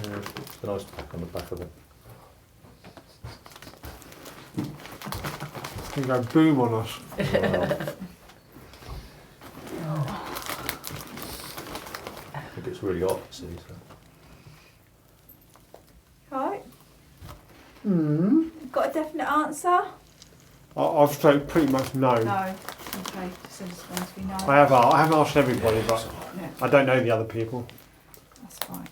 Yeah, it's a nice pack on the back of it. It's going to go boom on us. I think it's really hot, see, so. Right. Hmm. Got a definite answer? I've said pretty much no. No. Okay, so it's going to be no. I haven't asked everybody, Yeah, but Yeah, I don't know the other people. that's fine.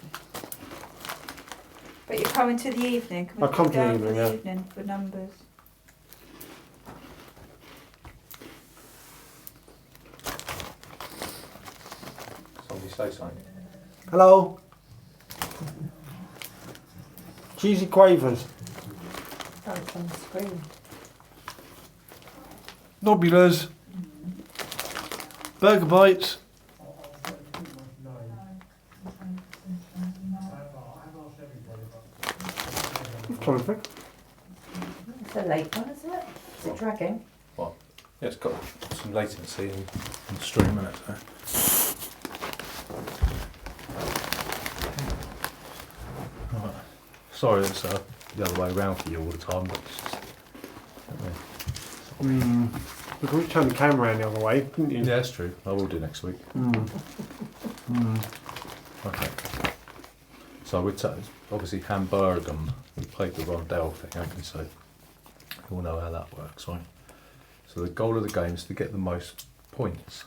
But you're coming to the evening? Can we I'll come put to the down evening, for yeah. the evening for numbers? Somebody say something. Hello. Cheesy quavers. Oh, it's on the screen. Nobulas. Burger bites. Perfect. It's a late one, isn't it? Is it dragging? Yeah, it's got some latency in the stream in it. So. Right. Sorry, it's the other way around for you all the time, but it's just. Because we turned the camera around the other way, didn't you? Yeah, that's true. I will do next week. Okay. So we're obviously Hamburgum. We played the Rondelle thing, haven't we? So you all know how that works, right? So the goal of the game is to get the most points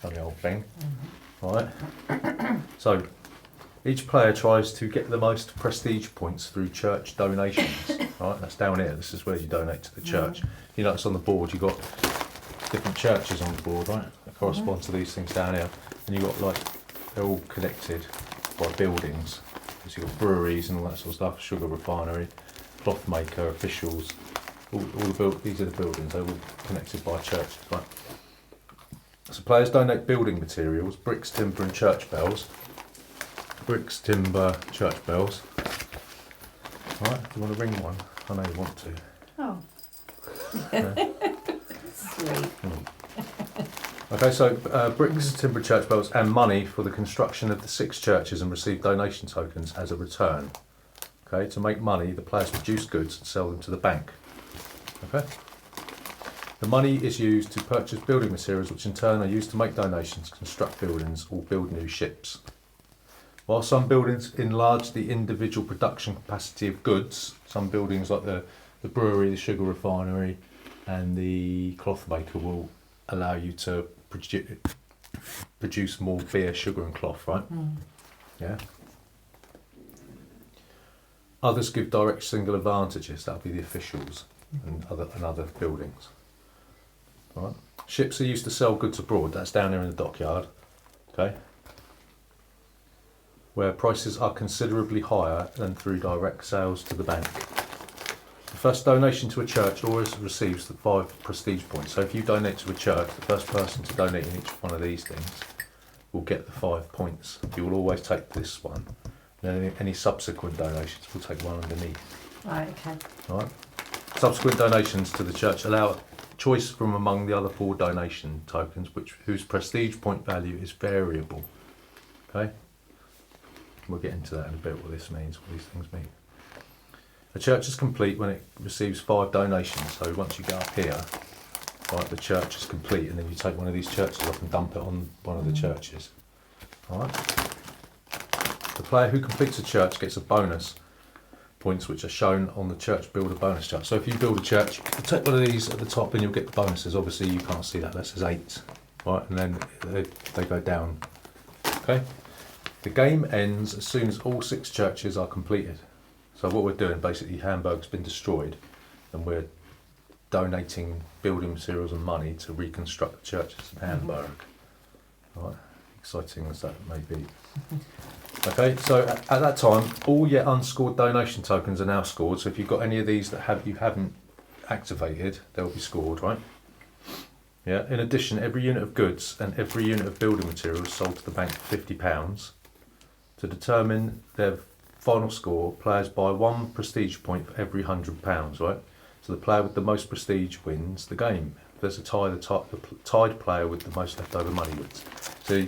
on the old thing, right? So each player tries to get the most prestige points through church donations, right? That's down here. This is where you donate to the church. You notice on the board you've got different churches on the board, right? That correspond to these things down here, and you've got they're all connected by buildings. So you've got breweries and all that sort of stuff, sugar refinery, cloth maker, officials. These are the buildings, they're all connected by churches, right? So players donate building materials, bricks, timber and church bells. Bricks, timber, church bells. Right, do you want to ring one? I know you want to. Oh. Sweet. Okay, so bricks, timber, church bells and money for the construction of the 6 churches and receive donation tokens as a return. Okay, to make money, the players produce goods and sell them to the bank. Okay. The money is used to purchase building materials, which in turn are used to make donations, construct buildings, or build new ships. While some buildings enlarge the individual production capacity of goods, some buildings like the brewery, the sugar refinery, and the cloth maker will allow you to produce more beer, sugar, and cloth, right? Yeah. Others give direct single advantages. That'll be the officials and other buildings. All right. Ships are used to sell goods abroad. That's down here in the dockyard. Okay. Where prices are considerably higher than through direct sales to the bank. The first donation to a church always receives the 5 prestige points. So if you donate to a church, the first person to donate in each one of these things will get the 5 points. You will always take this one. And then any subsequent donations will take one underneath. Right, okay. All right. Subsequent donations to the church allow choice from among the other 4 donation tokens, whose prestige point value is variable. Okay. We'll get into that in a bit, what this means, what these things mean. A church is complete when it receives 5 donations. So once you get up here, right, the church is complete, and then you take one of these churches up and dump it on one of the churches. All right. The player who completes a church gets a bonus points, which are shown on the church builder bonus chart. So if you build a church, you take one of these at the top, and you'll get the bonuses. Obviously, you can't see that. That says 8, right, and then they go down. Okay. The game ends as soon as all 6 churches are completed. So what we're doing, basically, Hamburg's been destroyed, and we're donating building materials and money to reconstruct the churches in Hamburg. Right, exciting as that may be. Okay, so at that time, all yet unscored donation tokens are now scored. So if you've got any of these that you haven't activated, they'll be scored, right? Yeah. In addition, every unit of goods and every unit of building materials sold to the bank for £50. To determine their final score, players buy 1 prestige point for every £100, right? So the player with the most prestige wins the game. If there's a tie, the tied player with the most leftover money wins. So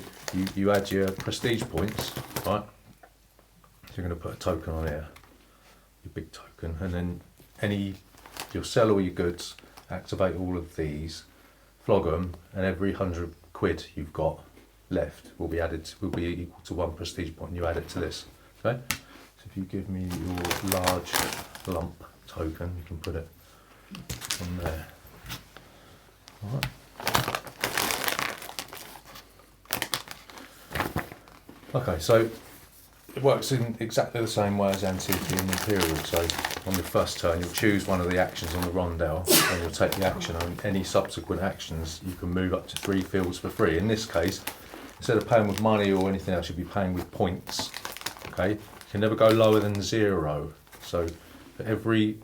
you add your prestige points, right? So you're going to put a token on here, your big token, and then you'll sell all your goods, activate all of these, flog them, and every 100 quid you've got left will be equal to 1 prestige point, and you add it to this. Okay? So if you give me your large lump token, you can put it on there. Alright. Okay, so it works in exactly the same way as Antique and Imperial. So on your first turn, you'll choose one of the actions on the Rondelle, and you'll take the action. On any subsequent actions, you can move up to 3 fields for free. In this case, instead of paying with money or anything else, you'll be paying with points. Okay, you can never go lower than 0. So for every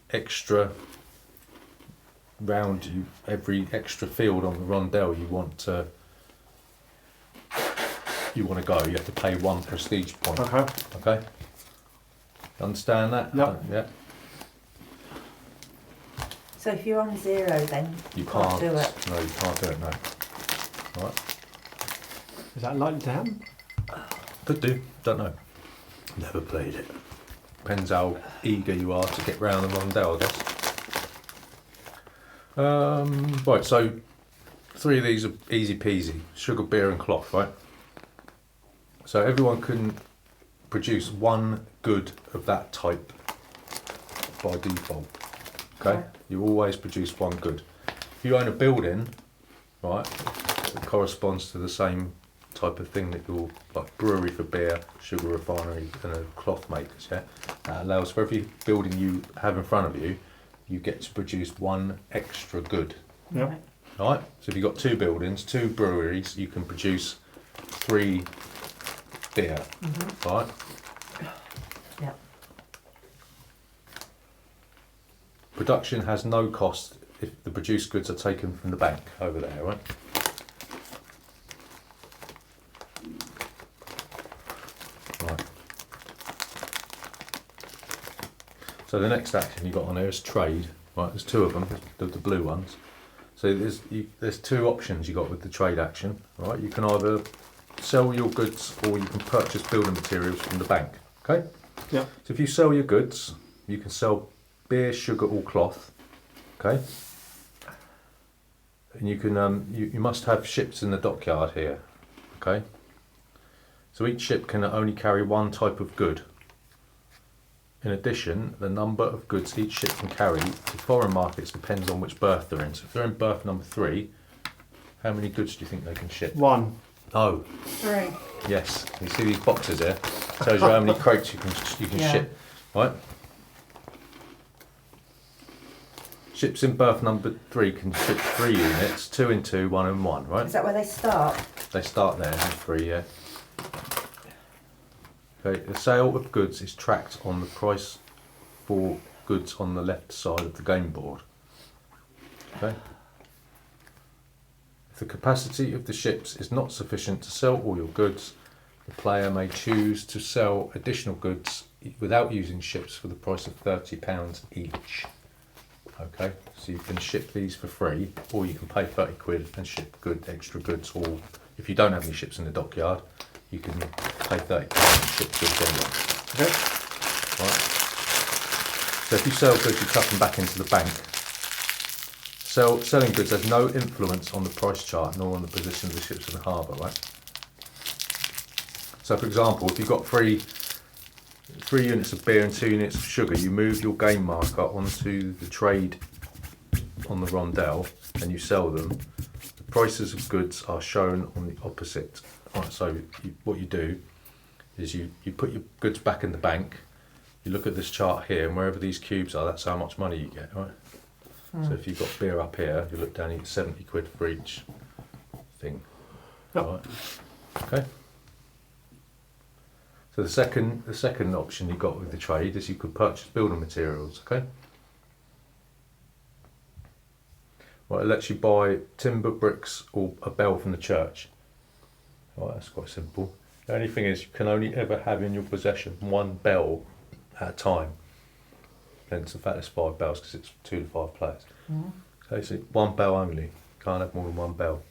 extra round, every extra field on the Rondelle you want to go, you have to pay 1 prestige point. Okay. Okay. Understand that? Yep. Yeah. So if you're on 0, then You can't do it. No, you can't do it. No. All right. Is that likely to happen? Could do. Don't know. Never played it. Depends how eager you are to get round the Rondelle, I guess. Right. So 3 of these are easy peasy. Sugar, beer, and cloth. Right. So everyone can produce 1 good of that type by default. Okay, Right. you always produce 1 good. If you own a building, right, that corresponds to the same type of thing that you're, like brewery for beer, sugar refinery, and a cloth makers. Yeah, that allows for every building you have in front of you, you get to produce 1 extra good. Yep. Right. Right, so if you've got 2 buildings, 2 breweries, you can produce 3 beer. Right. Yep. Production has no cost if the produced goods are taken from the bank over there, right? Right. So the next action you got on there is trade. Right, there's 2 of them, the blue ones. So there's 2 options you got with the trade action. Right, you can either sell your goods or you can purchase building materials from the bank. Okay. Yeah. So if you sell your goods, you can sell beer, sugar, or cloth. Okay. And you can you must have ships in the dockyard here. Okay. So each ship can only carry 1 type of good. In addition, the number of goods each ship can carry to foreign markets depends on which berth they're in. So if they're in berth number 3, how many goods do you think they can ship? 1. Oh, 3. yes. You see these boxes here? Tells you how many crates you can Yeah. ship. Right? Ships in berth number 3 can ship 3 units, 2 in 2, 1 in 1, right? Is that where they start? They start there in 3, yeah. Okay, the sale of goods is tracked on the price for goods on the left side of the game board. Okay. If the capacity of the ships is not sufficient to sell all your goods, the player may choose to sell additional goods without using ships for the price of £30 each. Okay, so you can ship these for free, or you can pay 30 quid and ship extra goods, or if you don't have any ships in the dockyard, you can pay £30 and ship goods anyway. Okay. Right. So if you sell goods, you chuck them back into the bank. Selling goods has no influence on the price chart nor on the position of the ships in the harbour, right? So for example, if you've got 3 units of beer and 2 units of sugar, you move your game marker onto the trade on the Rondelle and you sell them. The prices of goods are shown on the opposite. Right, so what you do is you put your goods back in the bank, you look at this chart here, and wherever these cubes are, that's how much money you get, right? So if you've got beer up here, you look down, you get 70 quid for each thing. Yep. Right. Okay. So the second option you got with the trade is you could purchase building materials, okay? Right, it lets you buy timber, bricks, or a bell from the church. Right, that's quite simple. The only thing is you can only ever have in your possession 1 bell at a time. Hence the fact there's 5 bells because it's 2 to 5 players. Okay, so 1 bell only. Can't have more than 1 bell.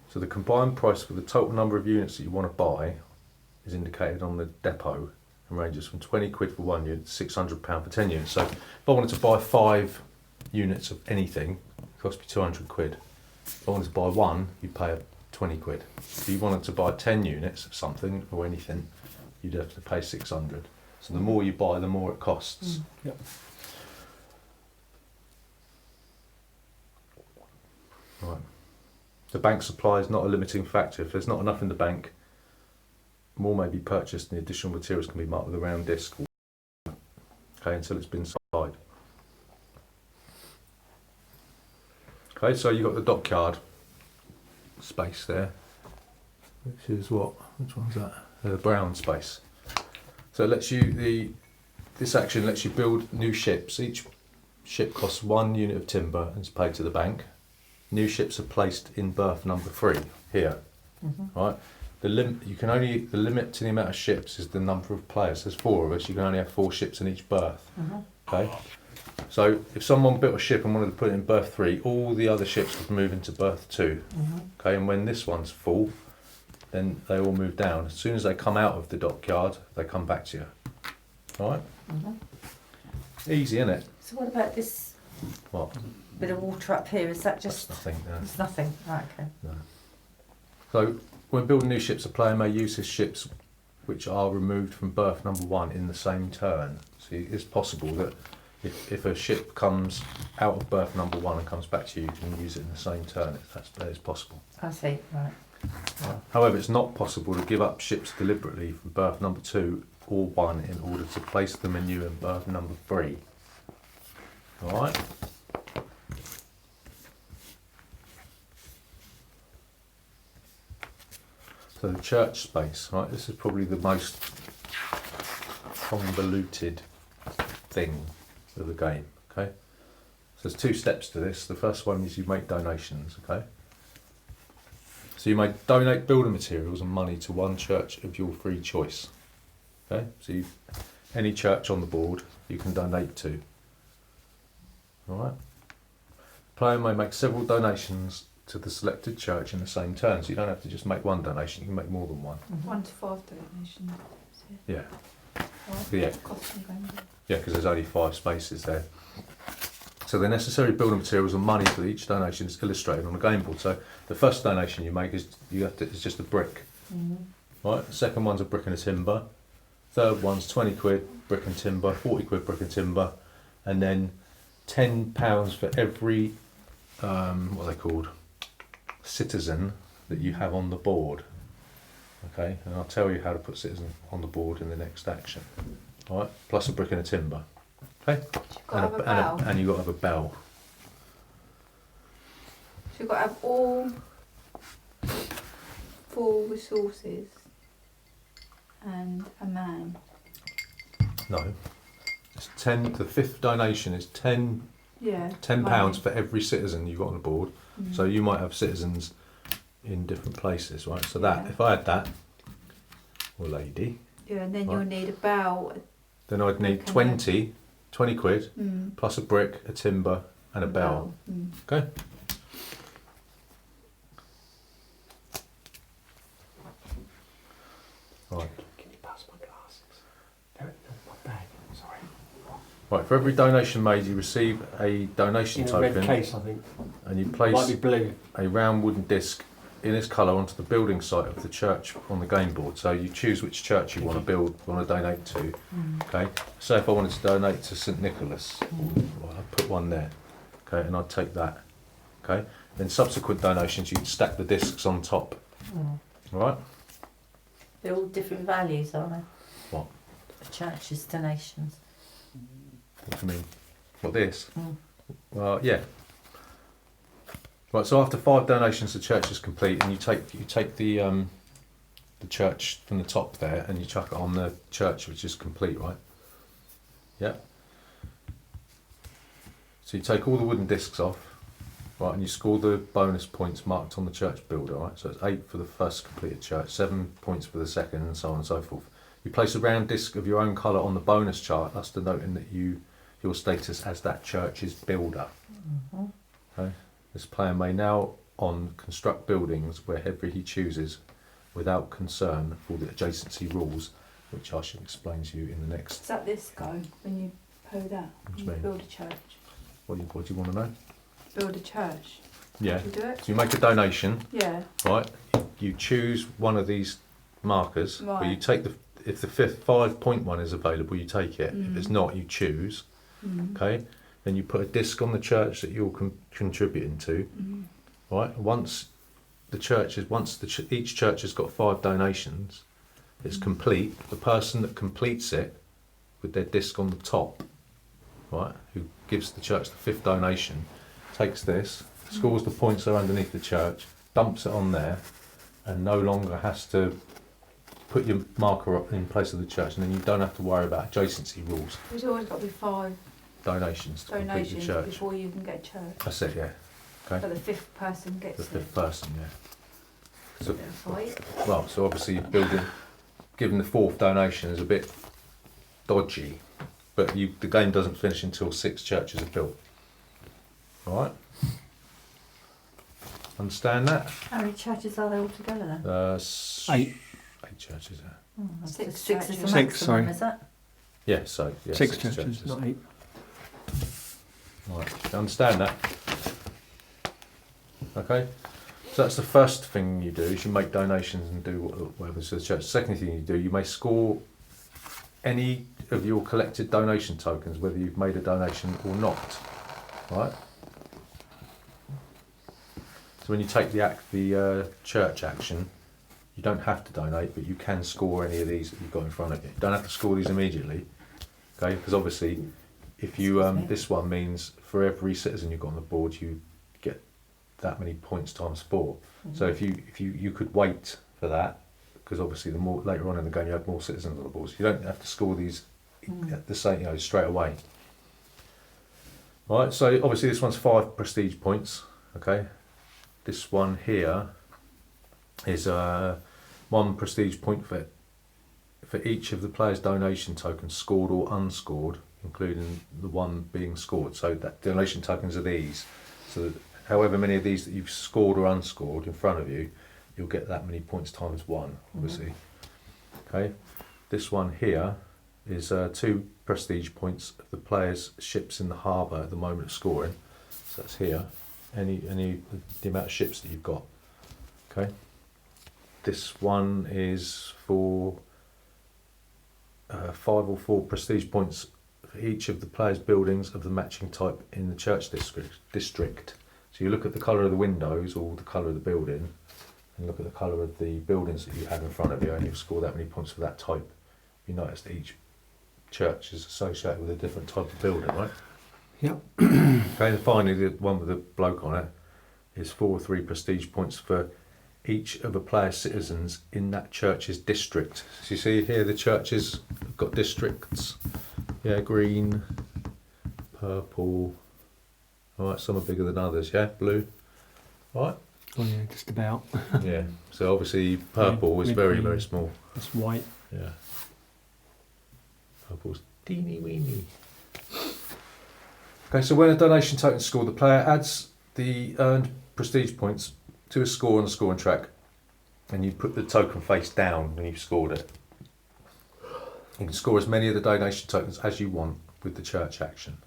So the combined price for the total number of units that you want to buy is indicated on the depot and ranges from 20 quid for 1 unit to £600 for 10 units. So if I wanted to buy 5 units of anything, it costs me 200 quid. If I wanted to buy 1, you'd pay 20 quid. If you wanted to buy 10 units of something or anything, you'd have to pay 600. So the more you buy, the more it costs. Yep. Right. The bank supply is not a limiting factor. If there's not enough in the bank, more may be purchased and the additional materials can be marked with a round disc. Okay, until it's been supplied. Okay, so you've got the dockyard space there, which is what? Which one's that? The brown space. So it lets you, this action lets you build new ships. Each ship costs 1 unit of timber and is paid to the bank. New ships are placed in berth number 3 here. Right. The limit to the amount of ships is the number of players. There's 4 of us. You can only have 4 ships in each berth. Okay. So if someone built a ship and wanted to put it in berth 3, all the other ships would move into berth 2. Okay. And when this one's full, then they all move down. As soon as they come out of the dockyard, they come back to you. All right. Easy, isn't it? So what about this What? bit of water up here? Is that That's just... nothing. No. It's nothing. Right, okay. No. So when building new ships, a player may use his ships which are removed from berth number 1 in the same turn. So it's possible that if a ship comes out of berth number 1 and comes back to you, you can use it in the same turn. That is possible. I see, right. However, it's not possible to give up ships deliberately from berth number 2 or 1 in order to place them anew in berth number 3. All right. So the church space, right? This is probably the most convoluted thing of the game. Okay. So there's 2 steps to this. The first one is you make donations. Okay. So you may donate building materials and money to one church of your free choice. Okay, so any church on the board you can donate to. All right. The player may make several donations to the selected church in the same turn, so you don't have to just make one donation. You can make more than one. 1 to 5 donations. Yeah, Right. yeah, Cost me going there. yeah, because there's only 5 spaces there. So the necessary building materials and money for each donation is illustrated on the game board. So the first donation you make is it's just a brick. Right. The second one's a brick and a timber. Third one's 20 quid brick and timber, 40 quid brick and timber, and then £10 for every what are they called? Citizen that you have on the board. Okay, and I'll tell you how to put citizen on the board in the next action. All right, plus a brick and a timber. Okay. You've got to have a bell. And you've got to have a bell. So you've got to have all 4 resources and a man. No. It's 10. The 5th donation is £10 Yeah. pounds for every citizen you've got on the board. So you might have citizens in different places, right? So that Yeah. if I had that, or lady, Yeah, and then Right. you'll need a bell. then I'd need Okay. 20 quid plus a brick, a timber, and a bell. Okay. Right. Can you pass my glasses? They're in my bag. Sorry. Right. For every donation made, you receive a donation In a red token, case, I think. and you Might place be blue. a round wooden disc in its colour onto the building site of the church on the game board. So you choose which church you want to build, want to donate to. Okay. So if I wanted to donate to St Nicholas, well, I'd put one there. Okay, and I'd take that. Okay. Then subsequent donations, you'd stack the discs on top. All right. They're all different values, aren't they? What? For churches' donations. What do you mean? What, this? Well, yeah. Right. So after 5 donations, the church is complete, and you take the church from the top there, and you chuck it on the church, which is complete, right? Yeah. So you take all the wooden discs off, right, and you score the bonus points marked on the church builder, right? So it's 8 for the first completed church, 7 points for the second, and so on and so forth. You place a round disc of your own colour on the bonus chart, thus denoting that your status as that church's builder. Okay. This player may now on construct buildings wherever he chooses without concern for the adjacency rules, which I shall explain to you in the next. Does that this go when you hoe that? What do you When mean? build a church. What do you want to know? Build a church. Yeah. Do you do it? So you make a donation, Yeah. right? You choose one of these markers, but you Right. take if the fifth 5-point one is available, you take it. If it's not, you choose. Okay. Then you put a disc on the church that you're contributing to. Right. Once each church has got 5 donations, it's complete. The person that completes it with their disc on the top, right, who gives the church the 5th donation, takes this, scores the points that are underneath the church, dumps it on there, and no longer has to put your marker up in place of the church, and then you don't have to worry about adjacency rules. There's always got to be 5 Donations to complete the donations church. before you can get a church. That's it, yeah. Okay. But the 5th person gets The it. 5th person, yeah. So, Bit of fight. well, so obviously giving the 4th donation is a bit dodgy, but the game doesn't finish until 6 churches are built. All right. Understand that? How many churches are there altogether then? 8. 8 churches. Oh, that's 6 just 6 is the churches. maximum, Six, sorry. is it? Yeah. So yeah, 6 churches, not 8. Right. You understand that? Okay. So that's the first thing you do, is you make donations and do whatever to the church. Second thing you do, you may score any of your collected donation tokens, whether you've made a donation or not. Right? So when you take the church action, you don't have to donate, but you can score any of these that you've got in front of you. You don't have to score these immediately, okay? Because obviously, if you this one means for every citizen you've got on the board, you get that many points times 4. So if you could wait for that, because obviously the more later on in the game you have more citizens on the board, so you don't have to score these at the same, straight away. Right. So obviously this one's 5 prestige points. Okay. This one here is 1 prestige point for each of the players' donation tokens, scored or unscored, including the one being scored. So that donation tokens are these. So that however many of these that you've scored or unscored in front of you, you'll get that many points times 1, obviously. Okay. This one here is 2 prestige points of the players' ships in the harbour at the moment of scoring. So that's here. The amount of ships that you've got. Okay. This one is for 5 or 4 prestige points for each of the players' buildings of the matching type in the church district. So you look at the colour of the windows or the colour of the building, and look at the colour of the buildings that you have in front of you, and you'll score that many points for that type. You notice that each church is associated with a different type of building, right? Yep. Okay, and finally the one with the bloke on it is 4 or 3 prestige points for each of the player's citizens in that church's district. So you see here the churches have got districts. Yeah, green, purple. Alright, some are bigger than others, yeah? Blue. Alright? Oh yeah, just about. Yeah. So obviously purple is very, very small. It's white. Yeah. Purple's teeny weeny. Okay, so when a donation token is scored, the player adds the earned prestige points to a score on the scoring track, and you put the token face down when you've scored it. You can score as many of the donation tokens as you want with the church action.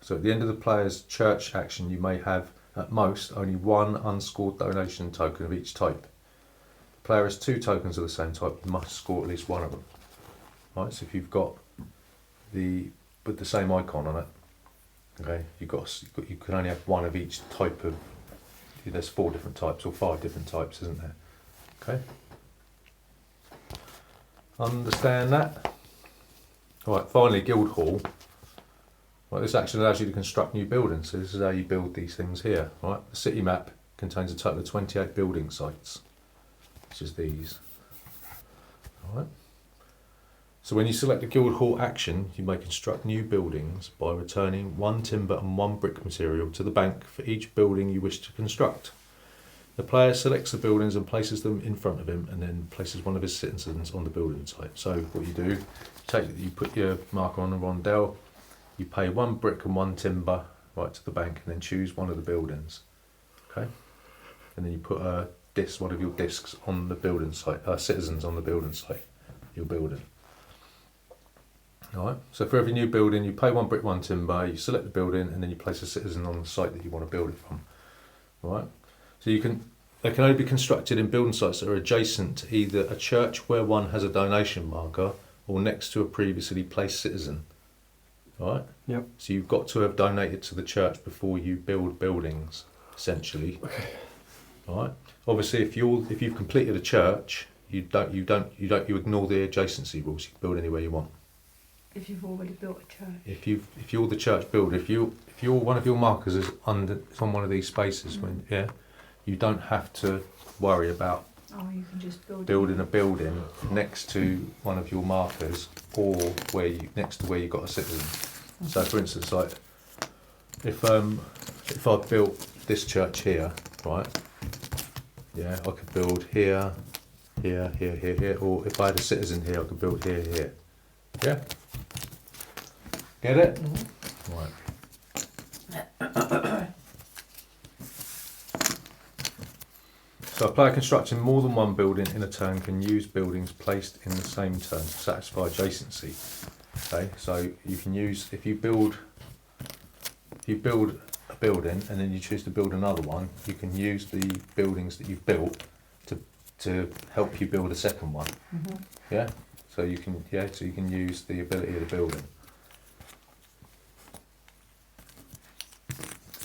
So at the end of the player's church action, you may have at most only 1 unscored donation token of each type. The player has 2 tokens of the same type, you must score at least 1 of them. Right, so if you've got with the same icon on it, okay, you can only have 1 of each type of. There's 4 different types or 5 different types, isn't there? Okay. Understand that? All right. Finally, guild hall. Right, this actually allows you to construct new buildings. So this is how you build these things here. Right. The city map contains a total of 28 building sites, which is these. All right. So when you select the guild hall action, you may construct new buildings by returning 1 timber and 1 brick material to the bank for each building you wish to construct. The player selects the buildings and places them in front of him, and then places one of his citizens on the building site. So what you do, you put your marker on the rondelle, you pay 1 brick and 1 timber right to the bank, and then choose one of the buildings. Okay. and then you put one of your discs on the building site, citizens on the building site, your building. All right. So for every new building, you pay 1 brick, 1 timber. You select the building, and then you place a citizen on the site that you want to build it from. All right. So they can only be constructed in building sites that are adjacent to either a church where one has a donation marker or next to a previously placed citizen. All right. Yep. So you've got to have donated to the church before you build buildings, essentially. Okay. All right. Obviously, if you've completed a church, you ignore the adjacency rules. You can build anywhere you want. If you've already built a church. If you're the church builder, if one of your markers is on one of these spaces, you don't have to worry about You can just building a building next to one of your markers or next to where you've got a citizen. So, for instance, like if I built this church here, right? Yeah, I could build here, here, here, here, here, or if I had a citizen here, I could build here, here. Yeah. Get it? Mm-hmm. Right. So a player constructing more than one building in a turn can use buildings placed in the same turn to satisfy adjacency. Okay, so you can use if you build a building and then you choose to build another one, you can use the buildings that you've built to help you build a second one. Mm-hmm. Yeah. So you can use the ability of the building.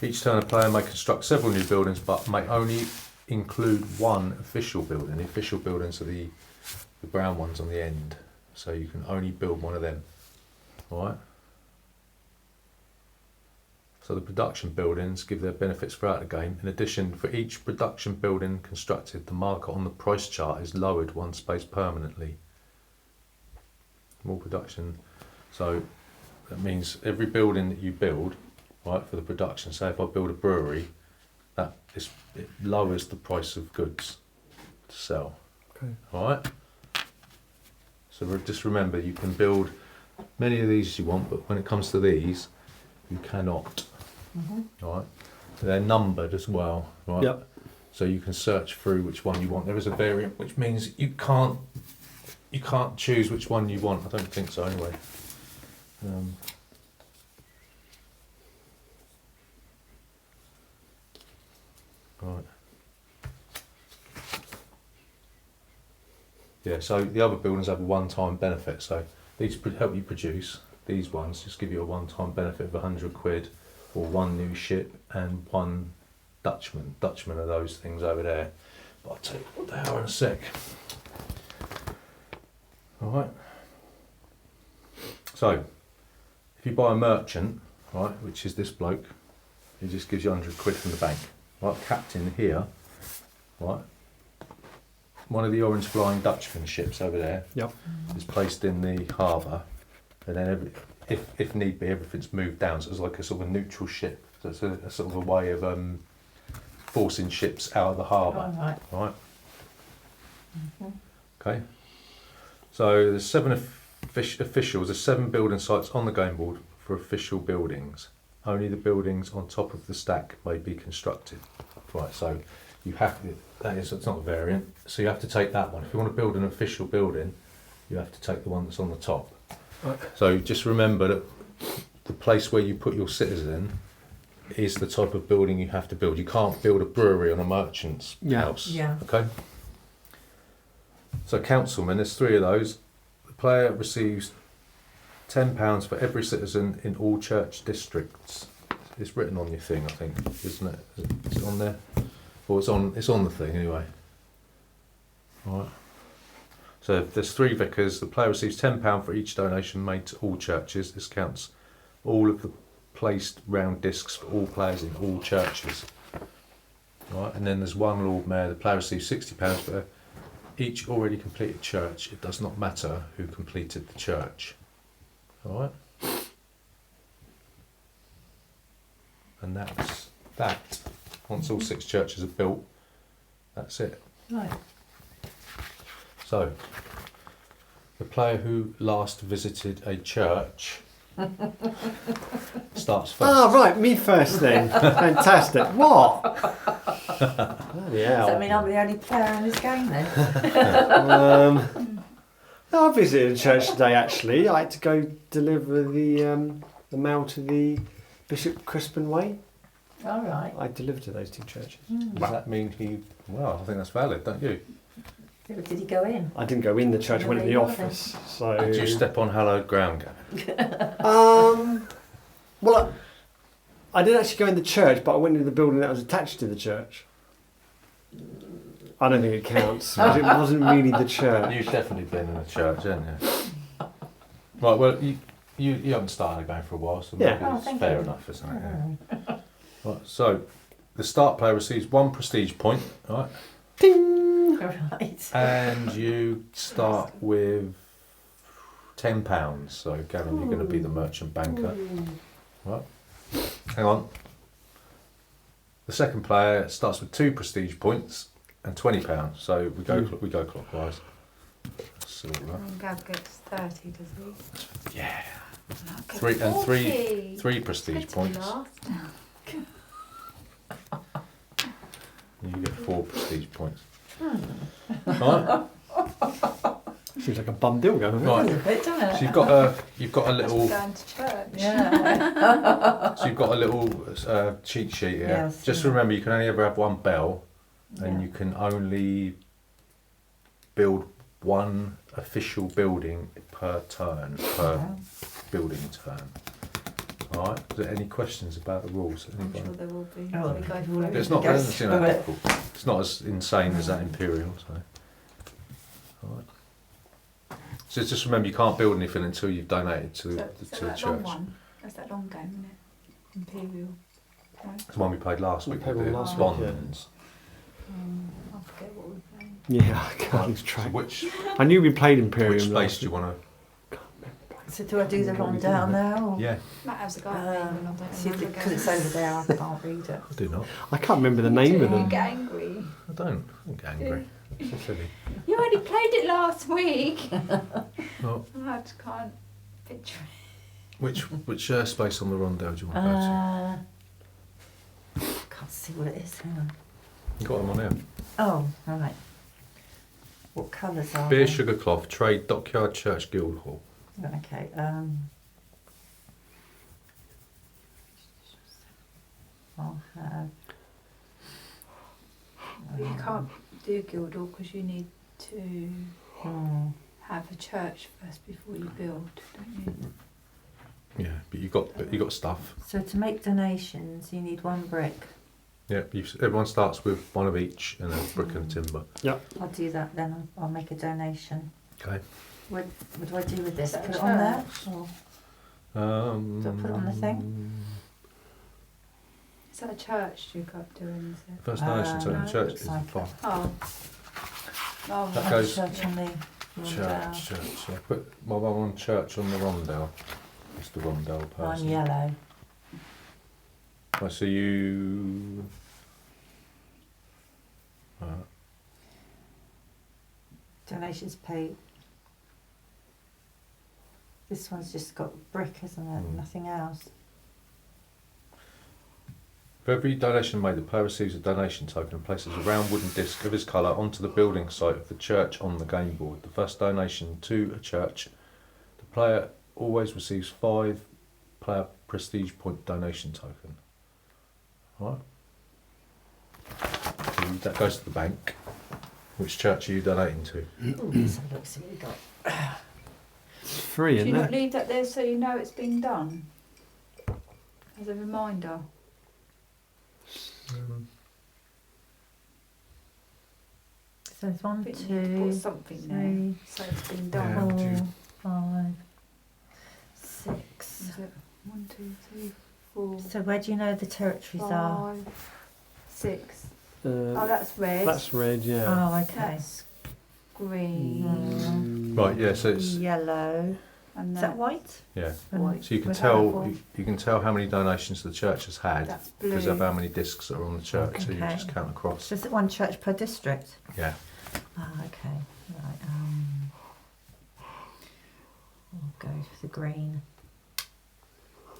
Each turn a player may construct several new buildings but may only include one official building. The official buildings are the brown ones on the end. So you can only build one of them. Alright? So the production buildings give their benefits throughout the game. In addition, for each production building constructed, the marker on the price chart is lowered 1 space permanently. More production. So that means every building that you build, right, for the production, say if I build a brewery, it lowers the price of goods to sell. Okay. Alright? So just remember, you can build many of these as you want, but when it comes to these, you cannot. Mm-hmm. Alright? They're numbered as well, right? Yep. So you can search through which one you want. There is a variant, which means you can't choose which one you want. I don't think so anyway. Right. Yeah, so the other buildings have a one-time benefit. So these help you produce. These ones just give you a one-time benefit of £100 or 1 new ship and 1 Dutchman. Dutchman are those things over there. But I'll tell you what they are in a sec. Alright. So, if you buy a merchant, right, which is this bloke, he just gives you £100 from the bank. Right, captain here, right, one of the orange flying Dutchman ships over there Yep. is placed in the harbour, and then if need be, everything's moved down, so it's like a sort of a neutral ship. So it's a sort of a way of forcing ships out of the harbour. Oh, right. Right. Mm-hmm. Okay. So there's 7 officials. There's 7 building sites on the game board for official buildings. Only the buildings on top of the stack may be constructed. Right. So you have to. It's not a variant. So you have to take that one. If you want to build an official building, you have to take the one that's on the top. Right. So just remember that the place where you put your citizen is the type of building you have to build. You can't build a brewery on a merchant's house. Yeah. Okay. So councilmen, there's 3 of those. The player receives £10 for every citizen in all church districts. It's written on your thing, I think, isn't it? Is it on there? Or it's on the thing anyway. Alright. So if there's 3 vicars, the player receives £10 for each donation made to all churches. This counts all of the placed round discs for all players in all churches. Right, and then there's 1 Lord Mayor. The player receives £60 for each already completed church. It does not matter who completed the church. Alright? And that's that. Once all 6 churches are built, that's it. Right. So, the player who last visited a church starts first. Ah, right, me first then. Fantastic. What? Bloody Does hell. that mean I'm the only player in this game then? No, I visited a church today actually. I had to go deliver the mail to the Bishop Crispin Way. All right. I delivered to those two churches. Does that mean he? Well, I think that's valid, don't you? Did he go in? I didn't go in the church, I went in the No, office. So Did you step on hallowed ground, Gavin? Well, I didn't actually go in the church, but I went into the building that was attached to the church. I don't think it counts, because it wasn't really the church. You've definitely been in a church, haven't you? Right. Well, you haven't started again for a while, so maybe Yeah. Oh, it's thank fair you. enough, isn't it? Yeah. Right. So, the start player receives 1 prestige point, right? Right. And you start with £10. So, Gavin, you're going to be the merchant banker. Right. Hang on. The second player starts with 2 prestige points and £20. So we go clockwise. So, And Gav gets 30, does he? yeah. Okay, Three and 40. three prestige Good to points. last. And you get 4 prestige points. Right. Seems like a bum deal going on. Right. A bit, doesn't it? So you've got a little. Going to church. Yeah. So you've got a little cheat sheet here. Yes, Just yeah. remember, you can only ever have 1 bell, and Yeah. you can only build 1 official building per turn, per building turn. All right. Is there any questions about the rules? I'm Anybody? sure there will be. Oh, We go okay. through it. It's not. Go It's, you know, through it. difficult. It's not as insane as that Imperial. So. All right. So just remember, you can't build anything until you've donated to So, the so that long church. one, that's that long game, isn't it? Imperial. No? It's the one we played last We week. played with one the last week, yeah. bonds. I forget what we're playing. Yeah, I can't lose So track. which I knew we played Imperium. space last do you week. want So do I do the Rondelle now? Or? to? Yeah, Matt has a guy name, and I don't See, remember because it's over there, I can't read it. I do not. I can't remember the name of You them. get angry. I don't. I get angry. It's so silly. You only played it last week. Well, I just can't picture it. which space on the Rondelle do you want to go Can't see what it is. Hang on. to? You got them on here. Oh, all right. What colours are Beer, they? sugar, cloth, trade, dockyard, church, guild hall. Okay. I'll have. You can't do Guildhall because you need to have a church first before you build, don't you? Yeah, but you got stuff. So to make donations, you need 1 brick. Yeah, everyone starts with 1 of each and then brick and timber. I'll do that then. I'll make a donation. Okay. What do I do with this? Is that Put a it on there? church? Or Do I put it on the thing? Is that a church you got doing? Is it? First donation to no, the church looks is like 5. Oh. Oh, That right. goes- church on the Rondelle. Church. Yeah. Put my one on church on the Rondelle. It's the Rondelle I'm person. yellow. I see you. Donations paid. This one's just got brick, isn't it? Nothing else. For every donation made, the player receives a donation token and places a round wooden disc of his colour onto the building site of the church on the game board. The first donation to a church, the player always receives 5 player prestige point donation token. Right? So that goes to the bank. Which church are you donating to? Ooh, let's have a look, see what we got. It's free, Do isn't you not it? leave that there so you know it's been done? As a reminder. So there's 1, But you 2, put something 3, there so it's been Yeah. done. would you- 4, 5, 6. Is it 1, 2, 3, 4, So where do you know the territories are? 5, 6. Oh, Uh, that's red. that's red, yeah. Oh, okay. That's green. Right, yeah, so it's Yellow. And Is that white? yeah. white. So you can With tell purple. you can tell how many donations the church has had That's because of blue. how many discs are on the church. So you Okay. just count across. So is it 1 church per district? Yeah. Ah, okay. Right. I'll go for the green.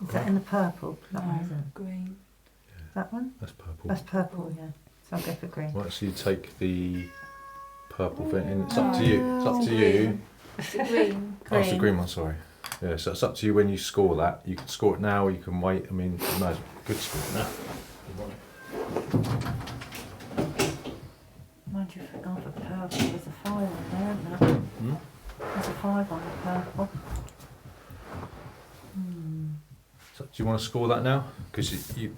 Is that in the purple? That one No, isn't. green. That one? That's purple. That's purple, yeah. So I'll go for green. Right, so you take the purple thing, and it's up to you. It's up to you. It's a green. Oh, it's the green one, sorry. Yeah, so it's up to you when you score that. You can score it now or you can wait. I mean, you might as well good score it now. Mind you, if I've gone for purple, there's a 5 on there, isn't there? Hmm? There's a 5 on the purple. So do you want to score that now? Because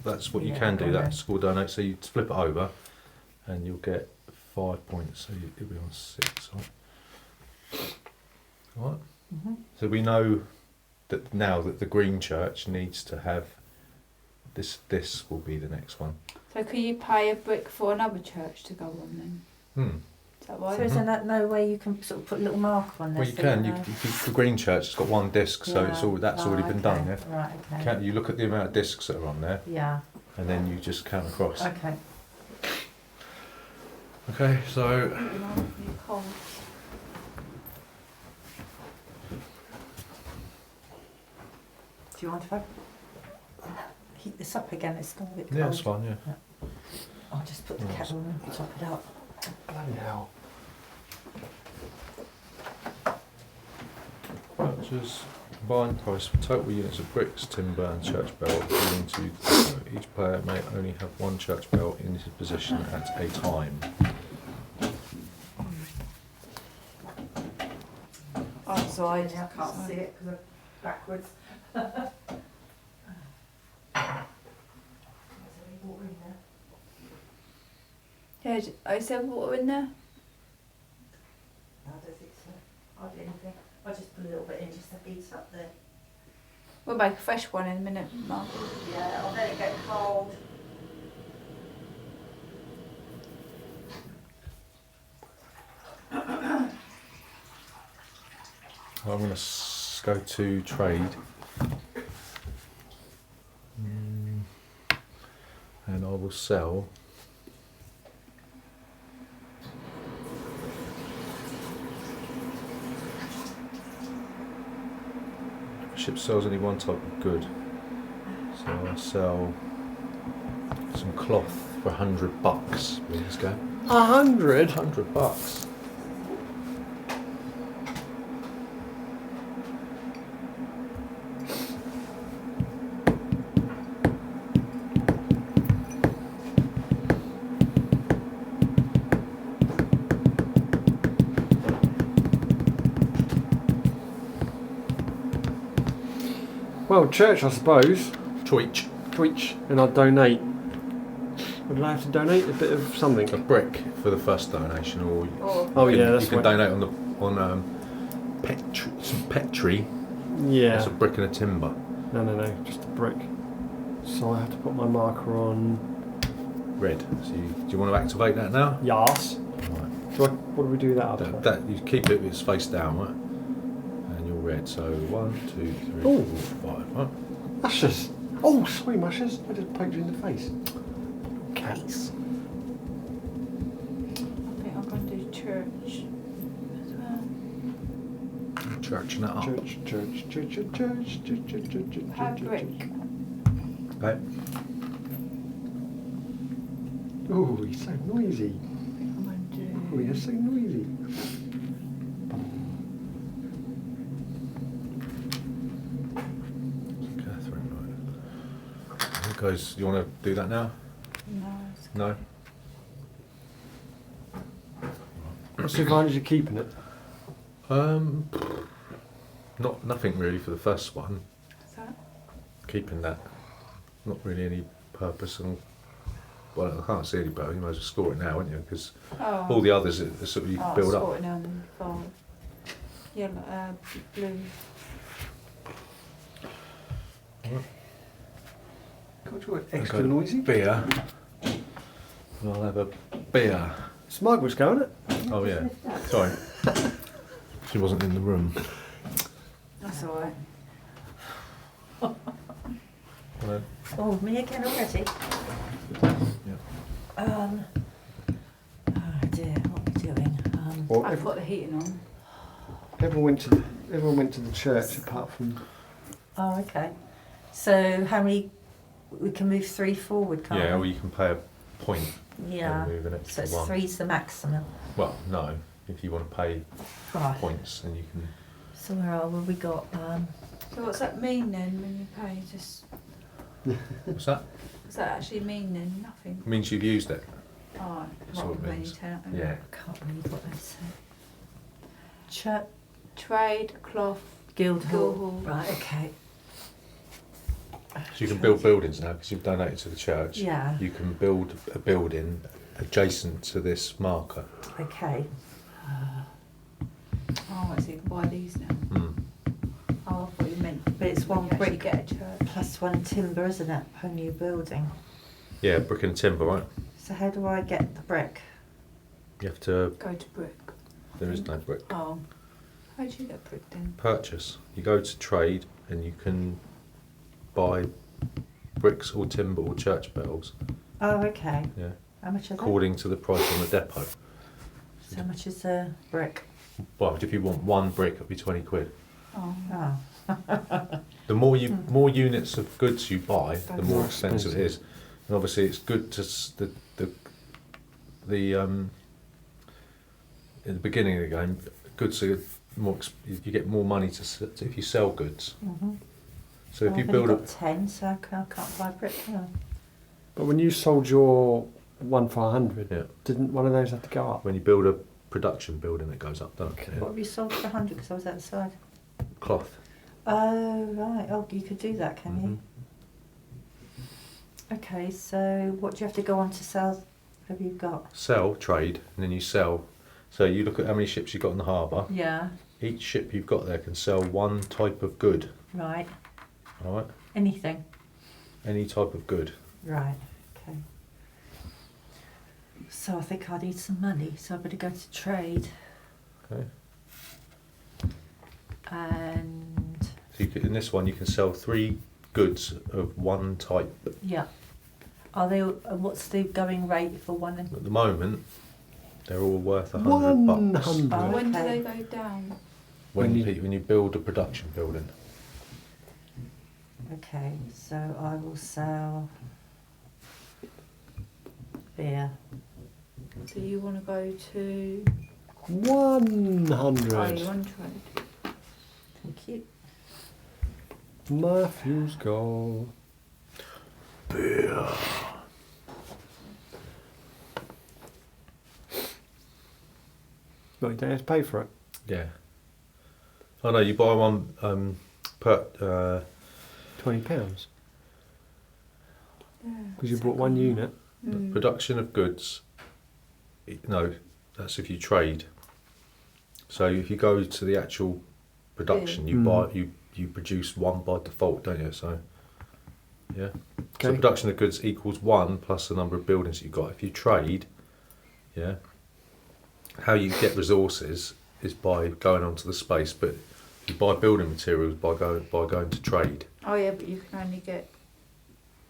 that's what you Yeah, can do, go that ahead. score donate. So you flip it over and you'll get 5 points. So it'll be on 6. All right. Mm-hmm. So we know that now that the green church needs to have this. This will be the next one. So could you pay a brick for another church to go on then? Is that right? So is there no way you can sort of put a little marker on there? Well, you so can. know? The green church has got one disc, so it's all that's already been done. Yeah. Right, okay. Count, you look at the amount of discs that are on there, Yeah, and then you just count across. okay. Okay, so New cards. Do you want to heat this up again? It's still a bit cold. yeah, it's fine. Yeah. I'll just put the Yes. kettle on and top it up. Bloody hell. Purchase combined price for total units of bricks, timber, and church belt. According to each player may only have one church belt in his possession at a time. Outside. I can't see it because I'm backwards. Yeah, is there water in there? I don't think so. Hardly anything. I'll just put a little bit in just to heat up there. We'll make a fresh one in a minute, Mark. Yeah, I'll let it get cold. I'm going to go to trade. And I will sell. Ship sells only one type of good. So I'll sell some cloth for $100. Let's go. 100? $100. Well, church, I suppose. Twitch. Twitch, and I'd donate. Would I have to donate a bit of something? A brick for the first donation, or Oh you yeah, can, that's you can what. donate on some Petri. Yeah. That's a brick and a timber. No, just a brick. So I have to put my marker on. Red. So do you want to activate that now? Yes. Right. What do we do that after? That you keep it with its face down, right? And you're red. So 1, 2, 3, Ooh. 4, 5. Right. Ushers. Oh, sorry, Mushers. I just poked you in the face. Cats. I think I'm going to do church as well. Churching it up. Church. Have brick. Okay. Oh, he's so noisy. I'm going to Oh, do... he's so noisy. Catherine, right. Guys, you want to do that now? No, it's No. What's the advantage of keeping it? Nothing really for the first one. What's that? Keeping that, not really any purpose. And well, I can't see any purpose. You might as well score it now, wouldn't you? Because Oh. all the others are sort of you Oh, build up. sort it down in 5. Yellow, blue. God, you're extra Okay. noisy. Beer. I'll have a beer. It's Margaret's going, it? Oh yeah. Sorry. She wasn't in the room. That's alright. Well, Oh, me again already? Oh dear, what are we doing? Well, I've got the heating on. everyone went to the church apart from. Oh, okay. So how many? We can move 3 forward, can't yeah, or we? you can pay a point Yeah. and move an So extra it's one. 3's the maximum. Well, no. If you want to pay Right. points, then you can. So where are we? We got So what's that mean then when you pay? Just What's that? does that actually mean then nothing? It means you've used it. Oh, That's what it when you means. turn up. Yeah. I can't read what they say. Church Trade, cloth, Guildhall. Guildhall. Right. Okay. So you can build buildings now because you've donated to the church. Yeah. You can build a building adjacent to this marker. Okay. Oh, I see. You can buy these now. Hmm. Oh, I thought you meant. But it's one you actually brick get a church. plus 1 timber, isn't it? Per new building. Yeah, brick and timber, right? So how do I get the brick? You have to. Go to brick. There is no brick. Oh, how do you get brick then? Purchase. You go to trade and you can buy bricks or timber or church bells. Oh, okay. Yeah. How much are they? According to the price on the depot. So how much is a brick? Well, if you want one brick, it'll be 20 quid. Oh, Oh. The more units of goods you buy, the more expensive it is. And obviously, it's good to in the beginning of the game, goods are more. You get more money if you sell goods. Mm-hmm. So if you I've build only a got 10, so I can't buy brick, can I? But when you sold your 1 for 100, Yeah. didn't one of those have to go up? when you build a production building, it goes up, doesn't it? What have you sold for 100? Because I was outside. Cloth. Oh, right. Oh, you could do that, can Mhm. you? Okay, so what do you have to go on to sell? Have you got? Sell, trade, and then you sell. So you look at how many ships you've got in the harbour. Yeah. Each ship you've got there can sell one type of good. Right. All right. Anything. Any type of good. Right. Okay. So I think I need some money, so I better go to trade. Okay. And So you can, in this one, you can sell 3 goods of one type. yeah. Are they? What's the going rate for one? At the moment, they're all worth £100. 100. Oh, when do okay. they go down? When When you build a production building. Okay, so I will sell beer. So you want to go to? 100. Oh, you want trade? Thank you. Matthew's goal. Beer. Well, you don't have to pay for it. Yeah. Oh no, you buy one per. £20. Yeah. Because you bought one unit. Mm. Production of goods. No, that's if you trade. So if you go to the actual production, you Mm. buy you produce one by default, don't you? So yeah. So Okay. production of goods equals 1 plus the number of buildings you've got. If you trade, yeah, how you get resources is by going onto the space, but you buy building materials by going to trade. Oh yeah, but you can only get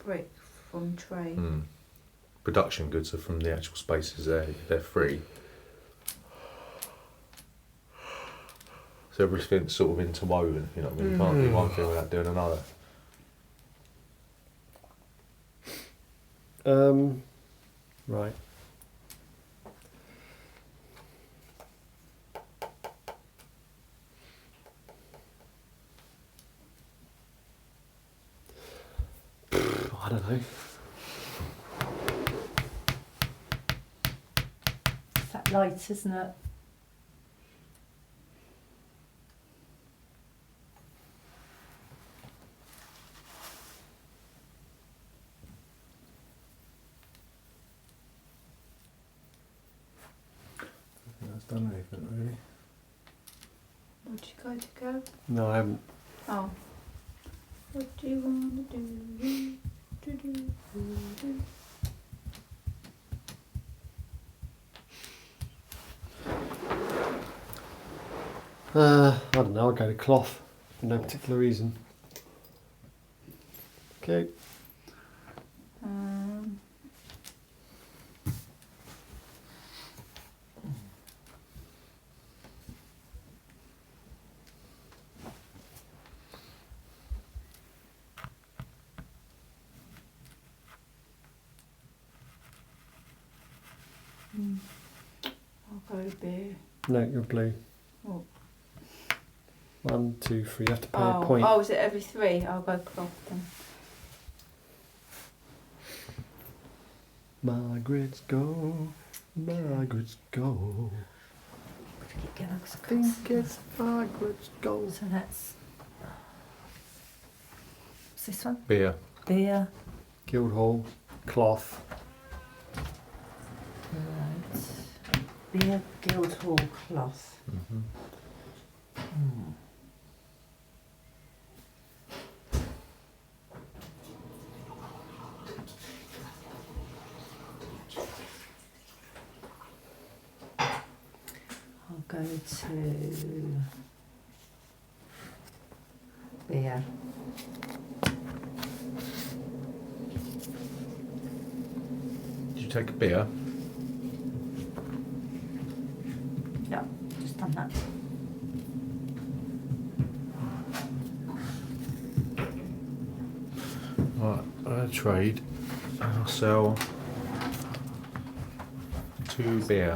brick from trade. Mm. Production goods are from the actual spaces there. They're free. So everything's sort of interwoven. You know what I mean? You can't do one thing without doing another. Right. I don't know. It's that light, isn't it? That's done anything really. Would you go to go? No, I haven't. Oh. What do you want to do? Do. I don't know. I'll go to cloth for no particular reason. Okay. Um, I'll go beer. No, you're blue. Oh. 1, 2, 3. You have to pay a point. Oh, is it every 3? I'll go cloth then. Margaret's go. Margaret's go. Keep going, 'cause I I can't think see. it's Margaret's go. So that's. What's this one? Beer. Beer. Guildhall. Cloth. Right. Beer, Guildhall, cloth. Mm-hmm. Hmm. I'll go to beer. Did you take a beer? Yeah, just done that. Right, I'll trade. I'll sell 2 beer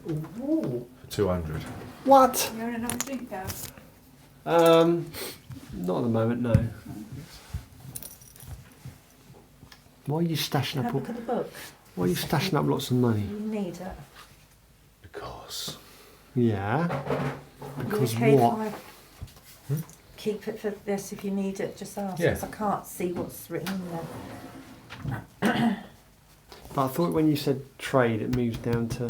Ooh. for 200. What? You want another drink, Dad? Not at the moment, no. Why are you stashing Have up? a look at the book. Why are you stashing up lots of money? You need it. Because. Yeah. Because You okay what? if I keep it for this if you need it? Just ask. Yeah. 'Cause I can't see what's written in there. But I thought when you said trade, it moves down to.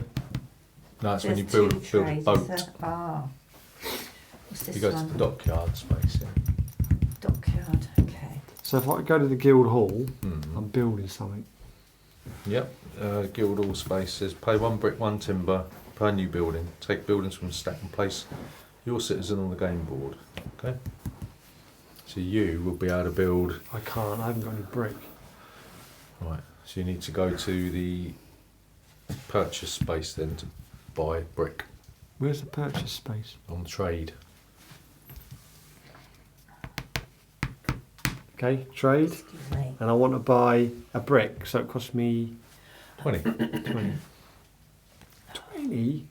No, it's when you There's build two a trades, boat. is there? Ah. What's this You go to one? the dockyard space, yeah. Dockyard. Okay. So if I go to the Guildhall, Mm. I'm building something. Yep. Guildhall space says pay 1 brick, 1 timber per new building. Take buildings from stack and place your citizen on the game board. Okay. So you will be able to build. I can't. I haven't got any brick. Right. So you need to go to the purchase space then to buy brick Where's the purchase space? on trade. Okay, trade. Excuse me. And I want to buy a brick, so it costs me 20. 20. 20?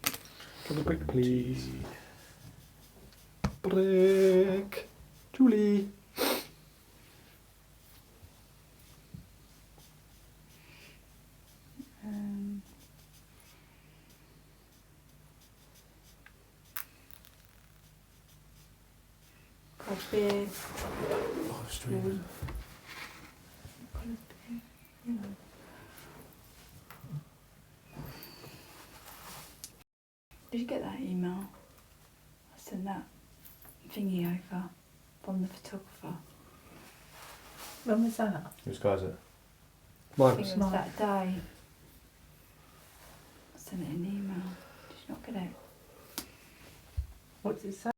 Got a brick, please. Brick. Julie. Got beer. Oh, streaming. Got a beer, you know. Did you get that email? I sent that thingy over from the photographer. When was that? Whose guy's it? I Mine. think it was that day. I sent it an email. Did you not get it? What did it say?